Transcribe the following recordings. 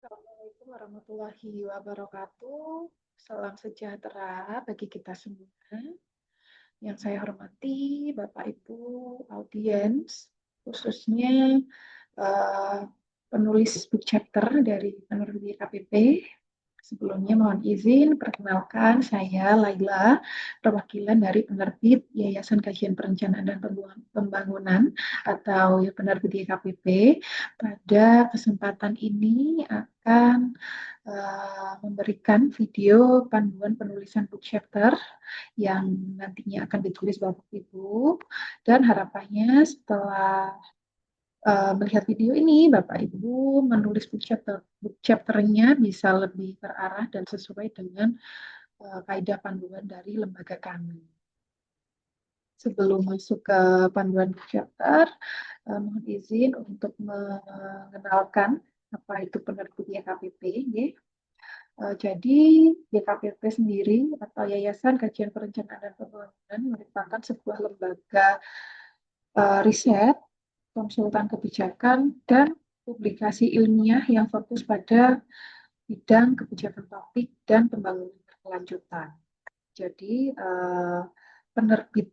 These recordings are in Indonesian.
Assalamualaikum warahmatullahi wabarakatuh. Salam sejahtera bagi kita semua. Yang saya hormati Bapak Ibu audiens, khususnya eh, penulis book chapter dari penerbit KPP. Sebelumnya mohon izin perkenalkan saya Laila, perwakilan dari penerbit Yayasan Kajian Perencanaan dan Pembangunan atau penerbit YKPP. Pada kesempatan ini akan memberikan video panduan penulisan book chapter yang nantinya akan ditulis Bapak Ibu, dan harapannya setelah melihat video ini, Bapak Ibu menulis book chapternya bisa lebih terarah dan sesuai dengan kaidah panduan dari lembaga kami. Sebelum masuk ke panduan book chapter, mohon izin untuk mengenalkan apa itu penerbit YKPP. Jadi YKPP sendiri atau Yayasan Kajian Perencanaan dan Pembangunan merupakan sebuah lembaga riset, konsultan kebijakan, dan publikasi ilmiah yang fokus pada bidang kebijakan topik dan pembangunan berkelanjutan. Jadi penerbit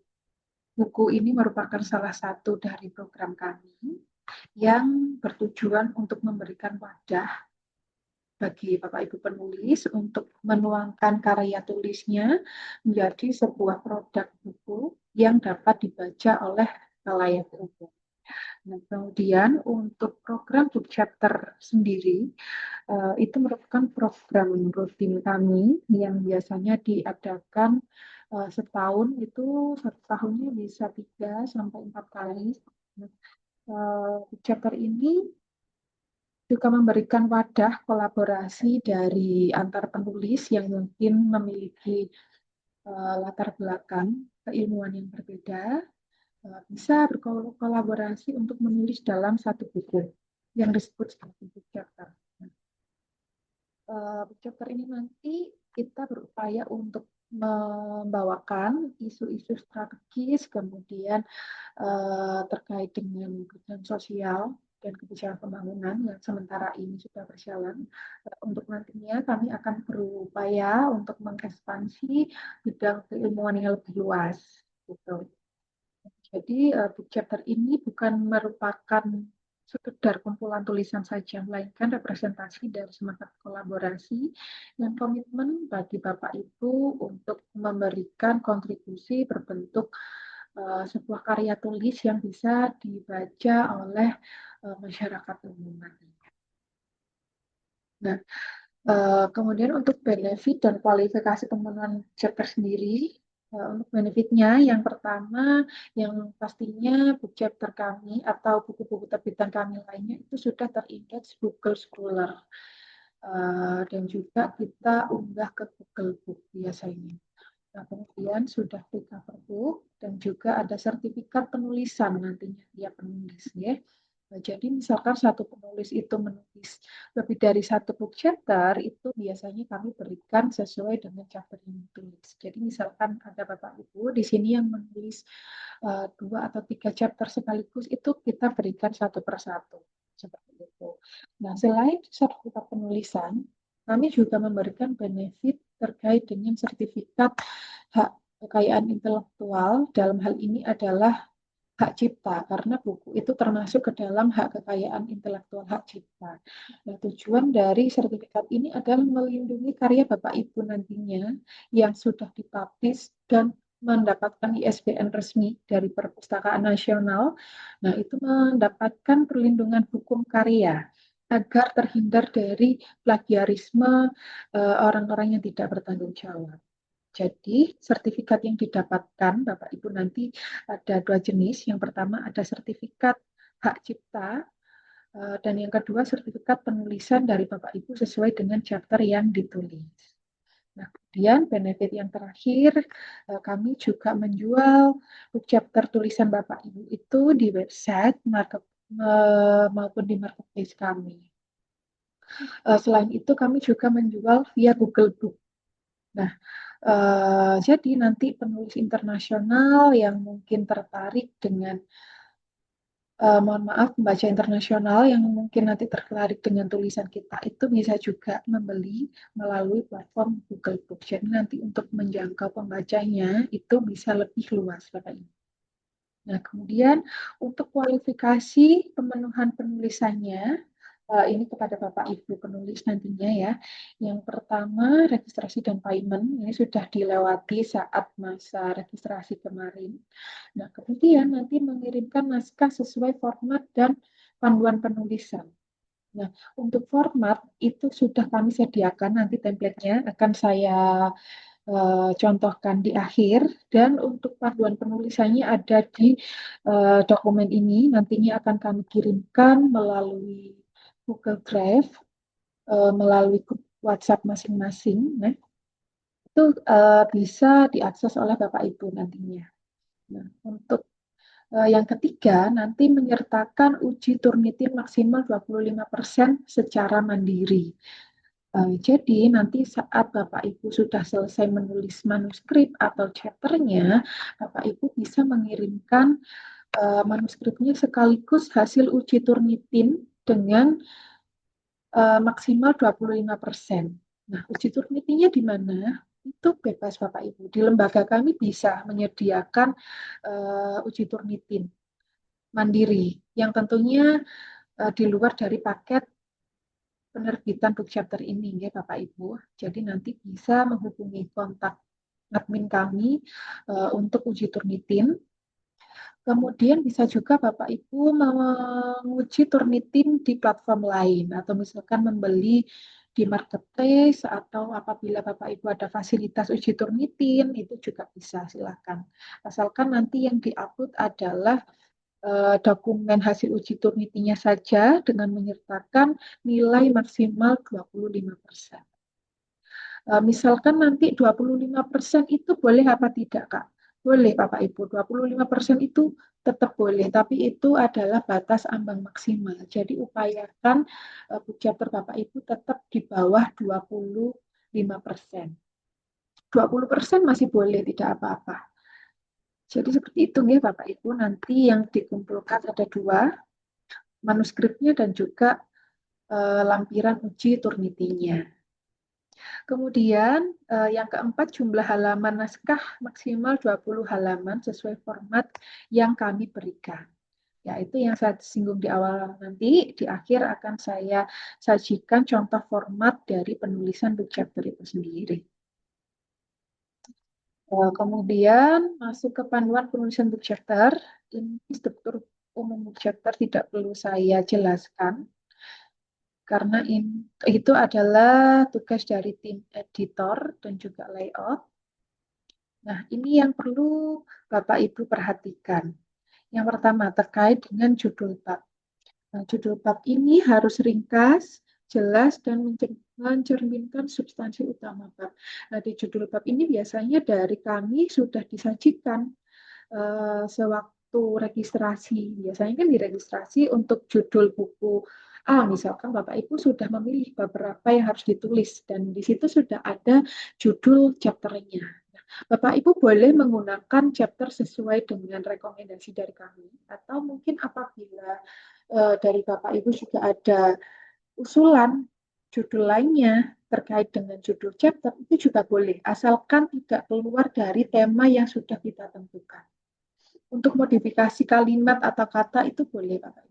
buku ini merupakan salah satu dari program kami yang bertujuan untuk memberikan wadah bagi Bapak Ibu penulis untuk menuangkan karya tulisnya menjadi sebuah produk buku yang dapat dibaca oleh khalayak umum. Nah, kemudian untuk program book chapter sendiri, itu merupakan program rutin kami yang biasanya diadakan setahun, itu satu tahunnya bisa 3 sampai 4 kali. Nah, book chapter ini juga memberikan wadah kolaborasi dari antar penulis yang mungkin memiliki latar belakang keilmuan yang berbeda, bisa berkolaborasi untuk menulis dalam satu buku yang disebut sebagai book chapter. Book chapter ini nanti kita berupaya untuk membawakan isu-isu strategis, kemudian terkait dengan kebijakan sosial dan kebijakan pembangunan yang sementara ini sudah berjalan. Untuk nantinya kami akan berupaya untuk mengekspansi bidang keilmuan yang lebih luas. Gitu. Jadi book chapter ini bukan merupakan sekedar kumpulan tulisan saja, melainkan representasi dari semangat kolaborasi dan komitmen bagi Bapak Ibu untuk memberikan kontribusi berbentuk sebuah karya tulis yang bisa dibaca oleh masyarakat umum nantinya. Nah, kemudian untuk benefit dan kualifikasi pemenuhan chapter sendiri, untuk benefitnya yang pertama, yang pastinya book chapter kami atau buku-buku terbitan kami lainnya itu sudah terindeks Google Scholar. Dan juga kita unggah ke Google Book biasanya. Nah, kemudian sudah free cover book dan juga ada sertifikat penulisan nantinya dia penulis ya. Nah, jadi misalkan satu penulis itu menulis lebih dari satu book chapter, itu biasanya kami berikan sesuai dengan chapter yang ditulis. Jadi misalkan ada Bapak Ibu di sini yang menulis 2 atau 3 chapter sekaligus, itu kita berikan satu persatu. Seperti itu. Nah, selain sertifikat penulisan, kami juga memberikan benefit terkait dengan sertifikat hak kekayaan intelektual. Dalam hal ini adalah hak cipta, karena buku itu termasuk ke dalam hak kekayaan intelektual hak cipta. Nah, tujuan dari sertifikat ini adalah melindungi karya Bapak Ibu nantinya yang sudah dipublish dan mendapatkan ISBN resmi dari Perpustakaan Nasional. Nah, itu mendapatkan perlindungan hukum karya agar terhindar dari plagiarisme orang-orang yang tidak bertanggung jawab. Jadi, sertifikat yang didapatkan Bapak Ibu nanti ada 2 jenis. Yang pertama ada sertifikat hak cipta, dan yang kedua sertifikat penulisan dari Bapak Ibu sesuai dengan chapter yang ditulis. Nah, kemudian benefit yang terakhir, kami juga menjual book chapter tulisan Bapak Ibu itu di website maupun di marketplace kami. Selain itu kami juga menjual via Google Book. Nah, jadi nanti penulis internasional yang mungkin tertarik dengan mohon maaf, pembaca internasional yang mungkin nanti tertarik dengan tulisan kita itu bisa juga membeli melalui platform Google Books. Jadi nanti untuk menjangkau pembacanya itu bisa lebih luas, Bapak Ibu. Nah, kemudian untuk kualifikasi pemenuhan penulisannya, ini kepada Bapak Ibu penulis nantinya ya. Yang pertama, registrasi dan payment. Ini sudah dilewati saat masa registrasi kemarin. Nah, kemudian nanti mengirimkan naskah sesuai format dan panduan penulisan. Nah, untuk format itu sudah kami sediakan, nanti template-nya akan saya contohkan di akhir, dan untuk panduan penulisannya ada di dokumen ini, nantinya akan kami kirimkan melalui Google Drive, melalui grup WhatsApp masing-masing. Nah, itu bisa diakses oleh Bapak Ibu nantinya. Nah, untuk yang ketiga, nanti menyertakan uji Turnitin maksimal 25% secara mandiri. Jadi nanti saat Bapak Ibu sudah selesai menulis manuskrip atau chapternya, Bapak Ibu bisa mengirimkan manuskripnya sekaligus hasil uji Turnitin dengan maksimal 25%. Nah, uji Turnitinnya di mana? Itu bebas Bapak Ibu. Di lembaga kami bisa menyediakan uji Turnitin mandiri yang tentunya di luar dari paket penerbitan book chapter ini ya Bapak Ibu. Jadi nanti bisa menghubungi kontak admin kami untuk uji Turnitin. Kemudian bisa juga Bapak Ibu menguji Turnitin di platform lain atau misalkan membeli di marketplace atau apabila Bapak Ibu ada fasilitas uji Turnitin itu juga bisa silakan. Asalkan nanti yang diupload adalah dokumen hasil uji Turnitinya saja dengan menyertakan nilai maksimal 25%. Misalkan nanti 25% itu boleh apa tidak, Kak? Boleh, Bapak Ibu. 25% itu tetap boleh, tapi itu adalah batas ambang maksimal. Jadi upayakan chapter Bapak Ibu tetap di bawah 25%. 20% masih boleh, tidak apa-apa. Jadi seperti itu ya Bapak Ibu, nanti yang dikumpulkan ada dua, manuskripnya dan juga lampiran uji Turnitinya. Kemudian yang keempat, jumlah halaman naskah maksimal 20 halaman sesuai format yang kami berikan. Ya, itu yang saya singgung di awal nanti, di akhir akan saya sajikan contoh format dari penulisan book chapter itu sendiri. Kemudian masuk ke panduan penulisan book chapter, ini struktur umum book chapter tidak perlu saya jelaskan, karena itu adalah tugas dari tim editor dan juga layout. Nah, ini yang perlu Bapak Ibu perhatikan. Yang pertama terkait dengan judul bab. Nah, judul bab ini harus ringkas, jelas, dan mencerminkan substansi utama bab. Nah, di judul bab ini biasanya dari kami sudah disajikan sewaktu registrasi. Biasanya kan diregistrasi untuk judul buku misalkan Bapak Ibu sudah memilih beberapa yang harus ditulis dan di situ sudah ada judul chapternya. Nah, Bapak Ibu boleh menggunakan chapter sesuai dengan rekomendasi dari kami atau mungkin apabila dari Bapak Ibu juga ada usulan judul lainnya terkait dengan judul chapter itu juga boleh asalkan tidak keluar dari tema yang sudah kita tentukan. Untuk modifikasi kalimat atau kata itu boleh Bapak Ibu.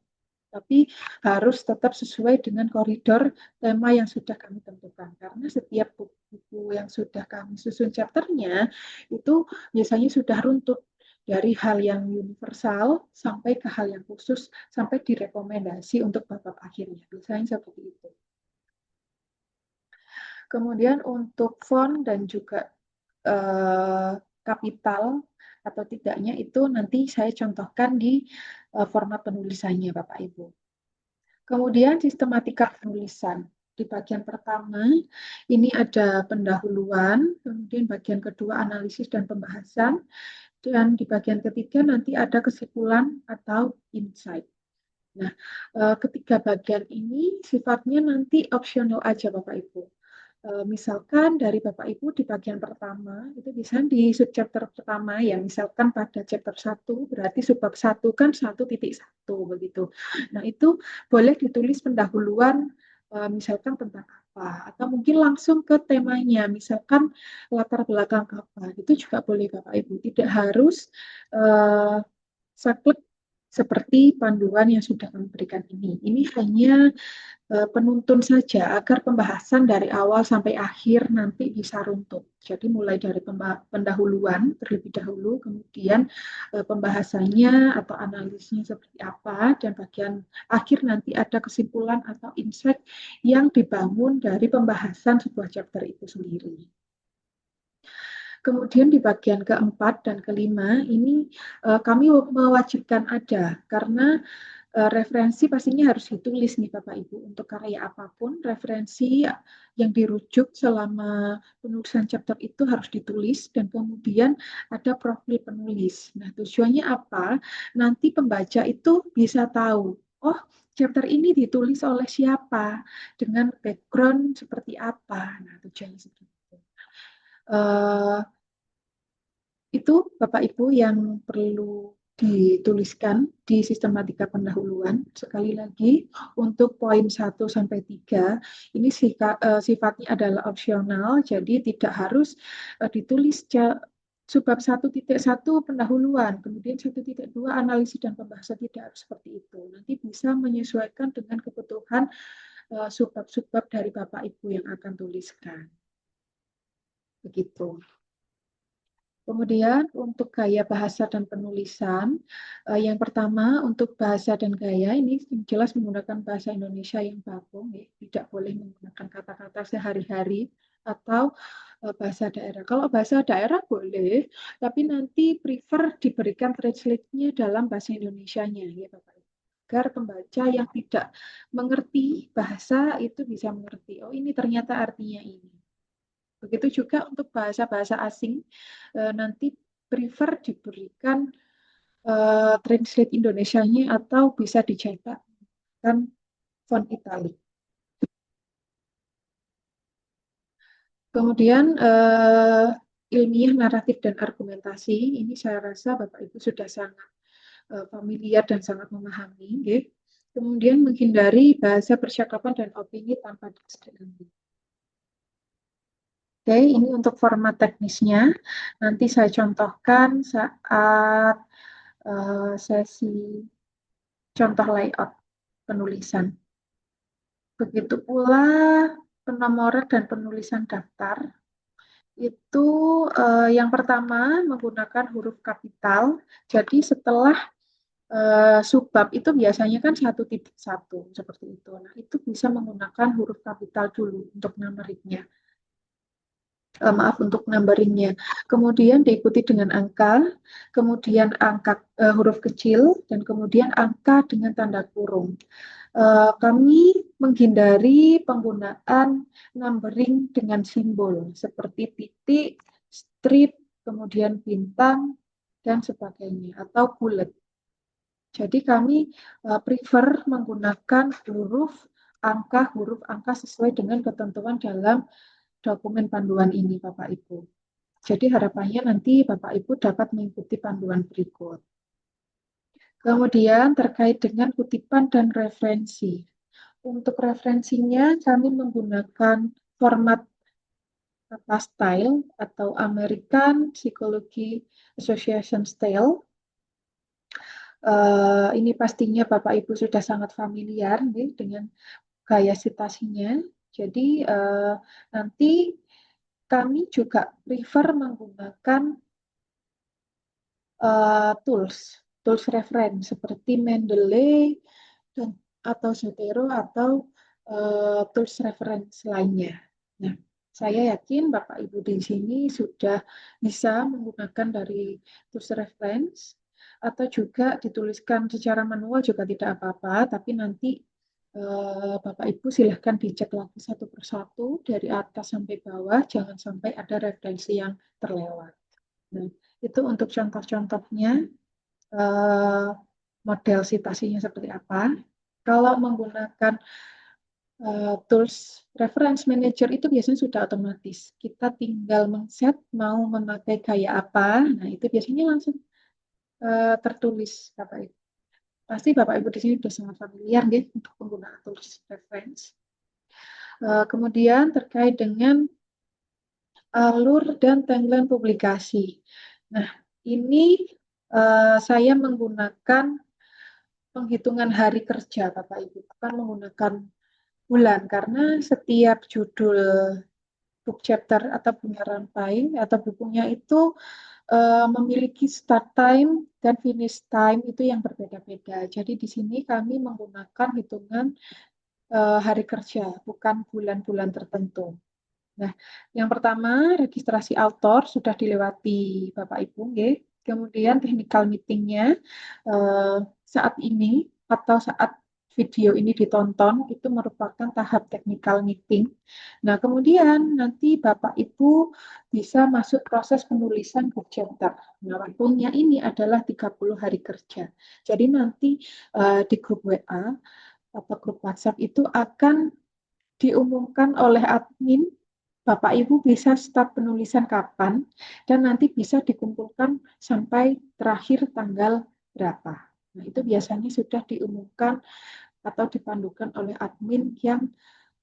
Tapi harus tetap sesuai dengan koridor tema yang sudah kami tentukan. Karena setiap buku yang sudah kami susun chapternya itu biasanya sudah runtut dari hal yang universal sampai ke hal yang khusus sampai direkomendasi untuk bab akhirnya. Biasanya seperti itu. Kemudian untuk font dan juga kapital atau tidaknya itu nanti saya contohkan di format penulisannya Bapak Ibu. Kemudian sistematika penulisan. Di bagian pertama ini ada pendahuluan, kemudian bagian kedua analisis dan pembahasan, dan di bagian ketiga nanti ada kesimpulan atau insight. Nah, ketiga bagian ini sifatnya nanti opsional aja Bapak Ibu. Misalkan dari Bapak Ibu di bagian pertama, itu bisa di subchapter pertama ya, misalkan pada chapter 1, berarti subbab 1 kan 1.1 begitu. Nah, itu boleh ditulis pendahuluan misalkan tentang apa, atau mungkin langsung ke temanya, misalkan latar belakang apa, itu juga boleh Bapak Ibu. Tidak harus uh, saklek seperti panduan yang sudah kami berikan ini. Ini hanya penuntun saja agar pembahasan dari awal sampai akhir nanti bisa runtut. Jadi mulai dari pendahuluan terlebih dahulu, kemudian pembahasannya atau analisnya seperti apa, dan bagian akhir nanti ada kesimpulan atau insight yang dibangun dari pembahasan sebuah chapter itu sendiri. Kemudian di bagian keempat dan kelima ini kami mewajibkan ada karena referensi pastinya harus ditulis nih Bapak Ibu untuk karya apapun referensi yang dirujuk selama penulisan chapter itu harus ditulis dan kemudian ada profil penulis. Nah, tujuannya apa? Nanti pembaca itu bisa tahu, oh chapter ini ditulis oleh siapa, dengan background seperti apa. Nah, tujuannya seperti itu. Uh, itu Bapak Ibu yang perlu dituliskan di sistematika pendahuluan. Sekali lagi, untuk poin 1 sampai 3 ini sifatnya adalah opsional, jadi tidak harus ditulis subbab 1.1 pendahuluan, kemudian 1.2 analisis dan pembahasan, tidak harus seperti itu. Nanti bisa menyesuaikan dengan kebutuhan subbab-subbab dari Bapak Ibu yang akan tuliskan. Begitu. Kemudian untuk gaya bahasa dan penulisan, yang pertama untuk bahasa dan gaya ini jelas menggunakan bahasa Indonesia yang baku, ya. Tidak boleh menggunakan kata-kata sehari-hari atau bahasa daerah. Kalau bahasa daerah boleh, tapi nanti prefer diberikan translate-nya dalam bahasa Indonesianya, ya Bapak. Agar pembaca yang tidak mengerti bahasa itu bisa mengerti, oh ini ternyata artinya ini. Begitu juga untuk bahasa-bahasa asing, nanti prefer diberikan translate Indonesianya atau bisa dicetak kan font italic. Kemudian ilmiah, naratif, dan argumentasi, ini saya rasa Bapak Ibu sudah sangat familiar dan sangat memahami. Okay? Kemudian menghindari bahasa percakapan dan opini tanpa diskresi. Oke, ini untuk format teknisnya. Nanti saya contohkan saat sesi contoh layout penulisan. Begitu pula penomoran dan penulisan daftar. Itu yang pertama menggunakan huruf kapital. Jadi setelah subbab itu biasanya kan 1.1 seperti itu. Nah, itu bisa menggunakan huruf kapital dulu untuk numeriknya. Maaf untuk numberingnya. Kemudian diikuti dengan angka, kemudian angka huruf kecil, dan kemudian angka dengan tanda kurung. Kami menghindari penggunaan numbering dengan simbol seperti titik, strip, kemudian bintang, dan sebagainya, atau bullet. Jadi kami prefer menggunakan huruf angka sesuai dengan ketentuan dalam dokumen panduan ini, Bapak Ibu. Jadi harapannya nanti Bapak Ibu dapat mengikuti panduan berikut. Kemudian terkait dengan kutipan dan referensi. Untuk referensinya kami menggunakan format kata style atau American Psychology Association Style. Ini pastinya Bapak Ibu sudah sangat familiar nih, dengan gaya citasinya. Jadi nanti kami juga prefer menggunakan tools reference seperti Mendeley atau Zotero atau tools reference lainnya. Nah, saya yakin Bapak Ibu di sini sudah bisa menggunakan dari tools reference atau juga dituliskan secara manual juga tidak apa-apa, tapi nanti Bapak Ibu silahkan dicek lagi satu persatu dari atas sampai bawah, jangan sampai ada referensi yang terlewat. Nah, itu untuk contoh-contohnya model citasinya seperti apa. Kalau menggunakan tools reference manager itu biasanya sudah otomatis. Kita tinggal men-set mau memakai gaya apa. Nah, itu biasanya langsung tertulis Bapak Ibu. Pasti Bapak Ibu di sini sudah sangat familiar ya untuk penggunaan tools reference. Kemudian terkait dengan alur dan tagline publikasi. Nah, ini saya menggunakan penghitungan hari kerja Bapak Ibu, bukan menggunakan bulan karena setiap judul book chapter atau bunga rantai atau bukunya itu memiliki start time dan finish time itu yang berbeda-beda. Jadi di sini kami menggunakan hitungan hari kerja, bukan bulan-bulan tertentu. Nah, yang pertama registrasi author sudah dilewati Bapak Ibu, nggih. Kemudian technical meetingnya saat ini atau saat video ini ditonton itu merupakan tahap technical meeting. Nah, kemudian nanti Bapak Ibu bisa masuk proses penulisan book chapter. Nah, waktunya ini adalah 30 hari kerja. Jadi nanti di grup WA atau grup WhatsApp itu akan diumumkan oleh admin, Bapak Ibu bisa start penulisan kapan, dan nanti bisa dikumpulkan sampai terakhir tanggal berapa. Nah, itu biasanya sudah diumumkan atau dipandukan oleh admin yang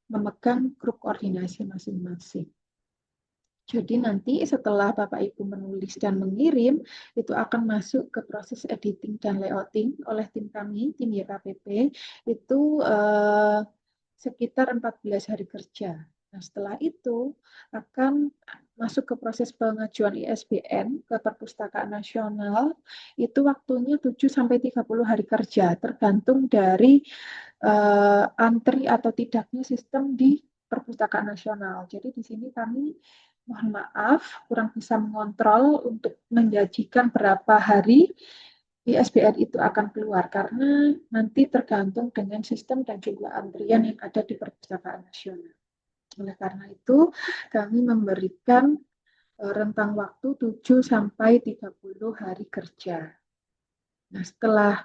memegang grup koordinasi masing-masing. Jadi nanti setelah Bapak Ibu menulis dan mengirim, itu akan masuk ke proses editing dan layouting oleh tim kami, tim YKPP, itu sekitar 14 hari kerja. Nah, setelah itu akan masuk ke proses pengajuan ISBN ke Perpustakaan Nasional, itu waktunya 7 sampai 30 hari kerja, tergantung dari antri atau tidaknya sistem di Perpustakaan Nasional. Jadi di sini kami mohon maaf kurang bisa mengontrol untuk menjanjikan berapa hari ISBN itu akan keluar karena nanti tergantung dengan sistem dan jumlah antrian yang ada di Perpustakaan Nasional. Oleh karena itu, kami memberikan rentang waktu 7 sampai 30 hari kerja. Nah, setelah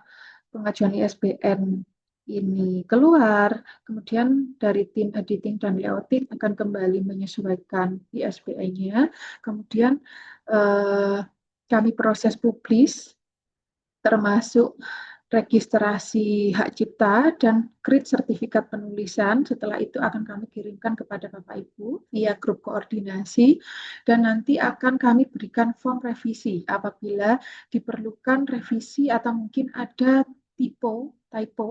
pengajuan ISBN ini keluar, kemudian dari tim editing dan layouting akan kembali menyesuaikan ISBN-nya, kemudian kami proses publish, termasuk registrasi hak cipta dan create sertifikat penulisan. Setelah itu akan kami kirimkan kepada Bapak Ibu via grup koordinasi dan nanti akan kami berikan form revisi apabila diperlukan revisi atau mungkin ada typo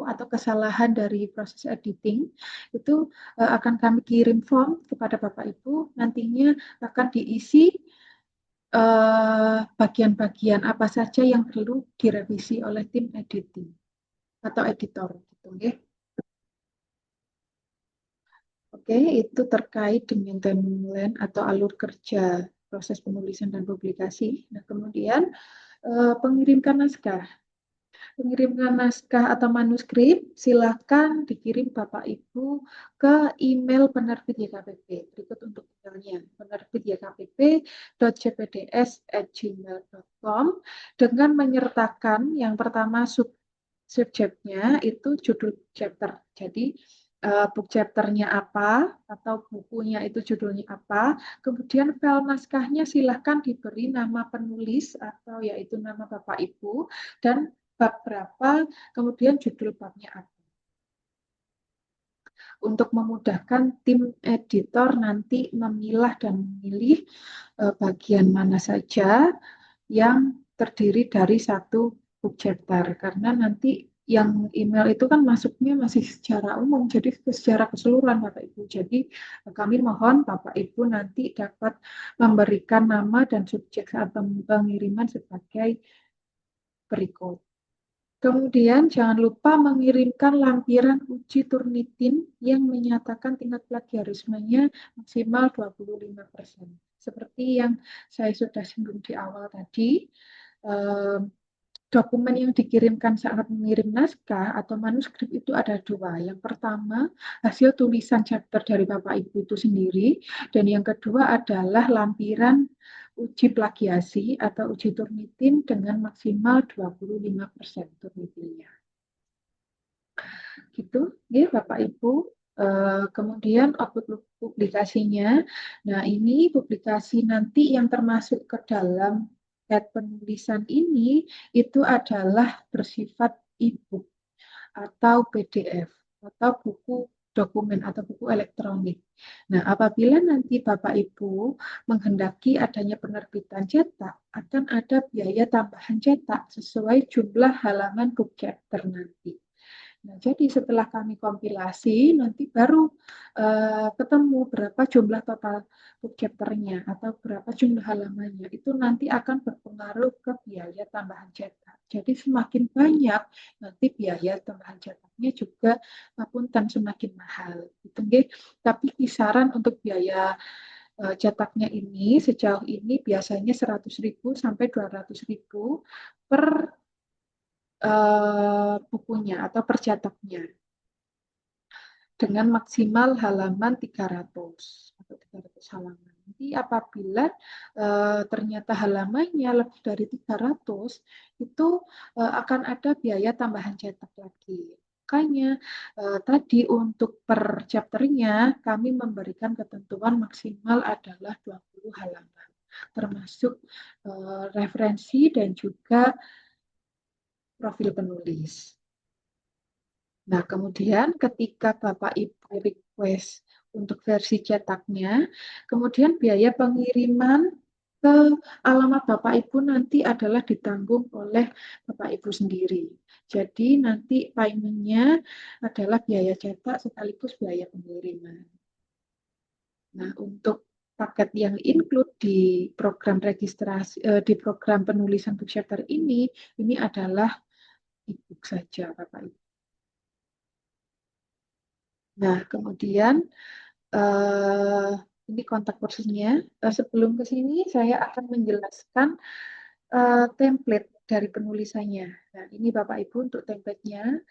atau kesalahan dari proses editing itu akan kami kirim form kepada Bapak Ibu, nantinya akan diisi bagian-bagian apa saja yang perlu direvisi oleh tim editing atau editor gitu ya. Oke, itu terkait dengan timeline atau alur kerja proses penulisan dan publikasi. Nah, kemudian pengirimkan naskah. Pengirimkan naskah atau manuskrip silakan dikirim Bapak Ibu ke email penerbit YKPP. Berikut untuk emailnya, penerbit YKPP.cpds@gmail.com dengan menyertakan yang pertama subjeknya itu judul chapter. Jadi book chapternya apa atau bukunya itu judulnya apa. Kemudian file naskahnya silahkan diberi nama penulis atau yaitu nama Bapak Ibu dan bab berapa, kemudian judul babnya apa. Untuk memudahkan tim editor nanti memilah dan memilih bagian mana saja yang terdiri dari satu book chapter. Karena nanti yang email itu kan masuknya masih secara umum, jadi secara keseluruhan Bapak Ibu. Jadi kami mohon Bapak Ibu nanti dapat memberikan nama dan subjek saat pengiriman sebagai berikut. Kemudian jangan lupa mengirimkan lampiran uji Turnitin yang menyatakan tingkat plagiarismenya maksimal 25%. Seperti yang saya sudah singgung di awal tadi, dokumen yang dikirimkan saat mengirim naskah atau manuskrip itu ada dua. Yang pertama, hasil tulisan chapter dari Bapak Ibu itu sendiri. Dan yang kedua adalah lampiran uji plagiasi atau uji Turnitin dengan maksimal 25% Turnitinnya. Gitu, ya Bapak Ibu. Kemudian output publikasinya, nah ini publikasi nanti yang termasuk ke dalam head penulisan ini itu adalah bersifat e-book atau PDF atau buku dokumen atau buku elektronik. Nah, apabila nanti Bapak Ibu menghendaki adanya penerbitan cetak, akan ada biaya tambahan cetak sesuai jumlah halaman book chapter nanti. Nah, jadi setelah kami kompilasi, nanti baru ketemu berapa jumlah total book chapter-nya atau berapa jumlah halamannya. Itu nanti akan berpengaruh ke biaya tambahan cetak. Jadi semakin banyak, nanti biaya tambahan cetaknya juga punten semakin mahal. Gitu, nggih. Tapi kisaran untuk biaya cetaknya ini sejauh ini biasanya 100.000 sampai 200.000 per bukunya atau percetaknya dengan maksimal halaman 300 atau 300 halaman. Jadi apabila ternyata halamannya lebih dari 300 itu akan ada biaya tambahan cetak lagi. Makanya tadi untuk per chapternya kami memberikan ketentuan maksimal adalah 20 halaman termasuk referensi dan juga profil penulis. Nah, kemudian ketika Bapak Ibu request untuk versi cetaknya, kemudian biaya pengiriman ke alamat Bapak Ibu nanti adalah ditanggung oleh Bapak Ibu sendiri. Jadi nanti paymentnya adalah biaya cetak sekaligus biaya pengiriman. Nah, untuk paket yang include di program registrasi, di program penulisan book chapter ini adalah e-book saja, Bapak Ibu. Nah, kemudian uh, ini kontak personnya. Sebelum ke sini, saya akan menjelaskan template dari penulisannya. Nah, ini Bapak Ibu untuk template-nya.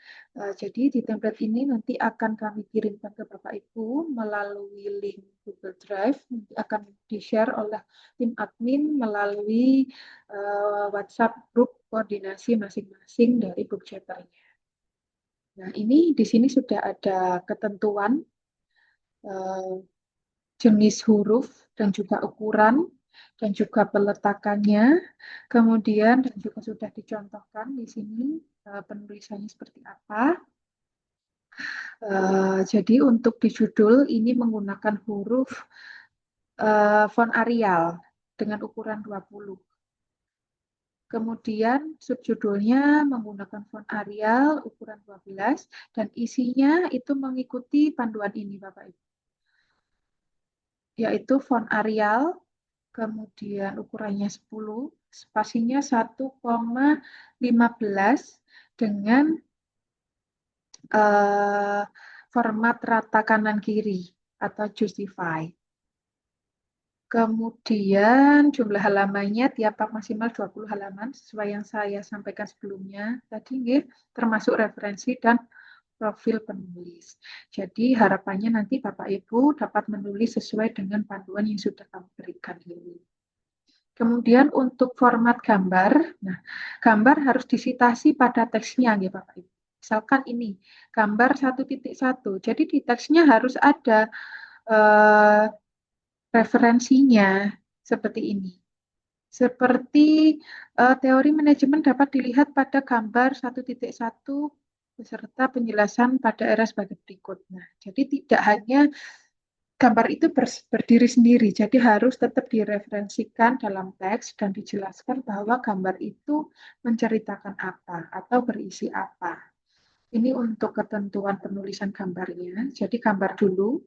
Jadi di template ini nanti akan kami kirimkan ke Bapak Ibu melalui link Google Drive. Nanti akan di-share oleh tim admin melalui WhatsApp grup koordinasi masing-masing dari book chapter-nya. Nah, ini di sini sudah ada ketentuan jenis huruf dan juga ukuran dan juga peletakannya. Kemudian dan juga sudah dicontohkan di sini penulisannya seperti apa. Jadi untuk di judul ini menggunakan huruf font Arial dengan ukuran 20. Kemudian subjudulnya menggunakan font Arial ukuran 12 dan isinya itu mengikuti panduan ini Bapak Ibu. Yaitu font Arial, kemudian ukurannya 10, spasinya 1,15 dengan format rata kanan kiri atau justify. Kemudian jumlah halamannya tiap bab maksimal 20 halaman sesuai yang saya sampaikan sebelumnya. Tadi termasuk referensi dan profil penulis. Jadi harapannya nanti Bapak Ibu dapat menulis sesuai dengan panduan yang sudah kami berikan ini. Kemudian untuk format gambar, nah gambar harus disitasi pada teksnya ya Bapak Ibu. Misalkan ini gambar 1.1, jadi di teksnya harus ada referensinya seperti ini. Seperti teori manajemen dapat dilihat pada gambar 1.1 beserta penjelasan pada era sebagai berikut. Nah, jadi tidak hanya gambar itu berdiri sendiri, jadi harus tetap direferensikan dalam teks dan dijelaskan bahwa gambar itu menceritakan apa atau berisi apa. Ini untuk ketentuan penulisan gambarnya. Jadi gambar dulu,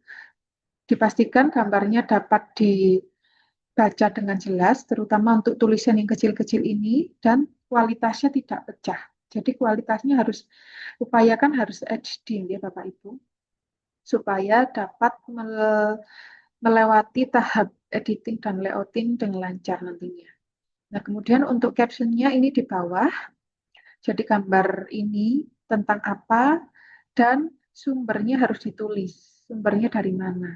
dipastikan gambarnya dapat dibaca dengan jelas, terutama untuk tulisan yang kecil-kecil ini, dan kualitasnya tidak pecah. Jadi kualitasnya harus, upayakan harus HD ya Bapak Ibu, supaya dapat melewati tahap editing dan layouting dengan lancar nantinya. Nah, kemudian untuk captionnya ini di bawah, jadi gambar ini tentang apa, dan sumbernya harus ditulis. Sumbernya dari mana.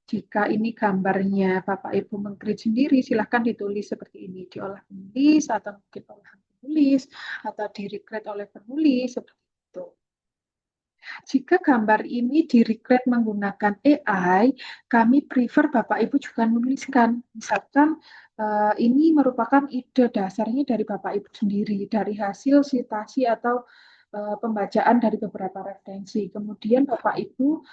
Jika ini gambarnya Bapak Ibu meng-create sendiri, silahkan ditulis seperti ini. Diolah penulis, atau mungkin olahan penulis, atau di-recreate oleh penulis, seperti itu. Jika gambar ini di-recreate menggunakan AI, kami prefer Bapak Ibu juga menuliskan. Misalkan ini merupakan ide dasarnya dari Bapak Ibu sendiri, dari hasil sitasi atau pembacaan dari beberapa referensi. Kemudian Bapak Ibu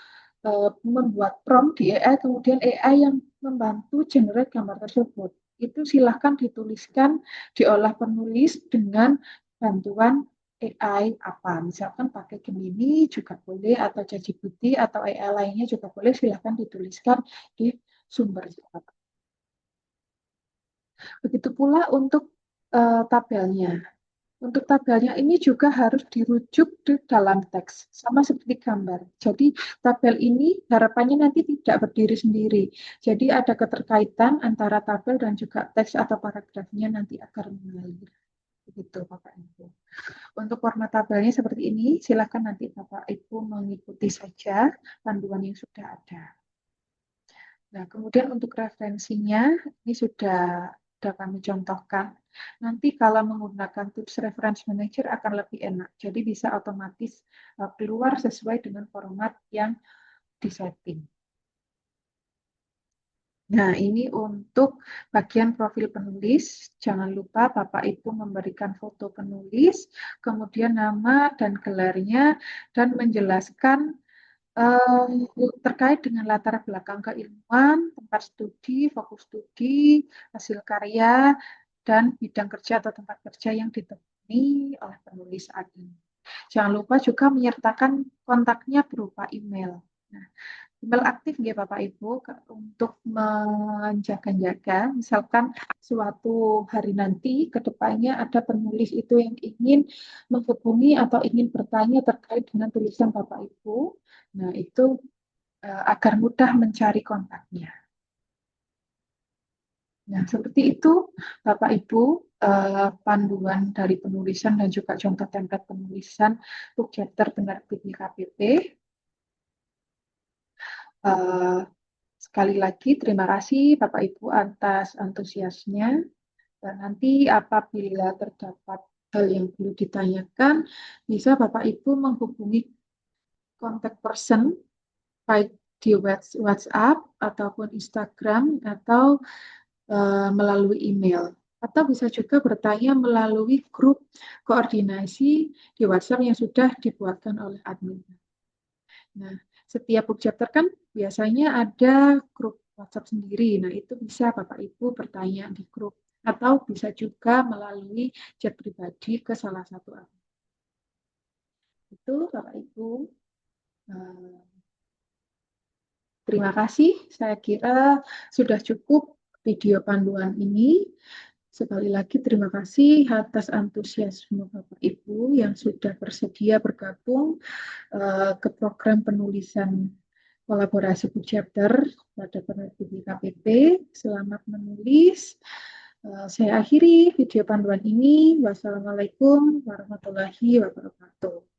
membuat prompt di AI, kemudian AI yang membantu generate gambar tersebut. Itu silahkan dituliskan, diolah penulis dengan bantuan AI apa. Misalkan pakai Gemini juga boleh, atau ChatGPT, atau AI lainnya juga boleh, silahkan dituliskan di sumber. Begitu pula untuk tabelnya. Untuk tabelnya ini juga harus dirujuk di dalam teks, sama seperti gambar. Jadi tabel ini harapannya nanti tidak berdiri sendiri. Jadi ada keterkaitan antara tabel dan juga teks atau paragrafnya nanti akan mengalir. Begitu Bapak Ibu. Untuk format tabelnya seperti ini, silakan nanti Bapak Ibu mengikuti saja panduan yang sudah ada. Nah, kemudian untuk referensinya, ini sudah kami contohkan. Nanti kalau menggunakan Tips Reference Manager akan lebih enak. Jadi bisa otomatis keluar sesuai dengan format yang disetting. Nah, ini untuk bagian profil penulis. Jangan lupa Bapak Ibu memberikan foto penulis, kemudian nama dan gelarnya, dan menjelaskan terkait dengan latar belakang keilmuan, tempat studi, fokus studi, hasil karya, dan bidang kerja atau tempat kerja yang ditemui oleh penulis saat ini. Jangan lupa juga menyertakan kontaknya berupa email. Nah, email aktif ya Bapak Ibu untuk menjaga-jaga, misalkan suatu hari nanti ke depannya ada penulis itu yang ingin menghubungi atau ingin bertanya terkait dengan tulisan Bapak Ibu. Nah, itu agar mudah mencari kontaknya. Nah, seperti itu Bapak Ibu, panduan dari penulisan dan juga contoh template penulisan untuk chapter penerbit KPP. Sekali lagi terima kasih Bapak Ibu atas antusiasnya. Dan nanti apabila terdapat hal yang perlu ditanyakan, bisa Bapak Ibu menghubungi kontak person baik di WhatsApp ataupun Instagram atau melalui email. Atau bisa juga bertanya melalui grup koordinasi di WhatsApp yang sudah dibuatkan oleh admin. Nah, setiap book chapter kan biasanya ada grup WhatsApp sendiri. Nah, itu bisa Bapak Ibu bertanya di grup. Atau bisa juga melalui chat pribadi ke salah satu admin. Itu Bapak Ibu. Terima kasih. Saya kira sudah cukup video panduan ini. Sekali lagi terima kasih atas antusiasme Bapak Ibu yang sudah bersedia bergabung ke program penulisan kolaborasi book chapter pada penerbit KPP. Selamat menulis. Saya akhiri video panduan ini. Wassalamualaikum warahmatullahi wabarakatuh.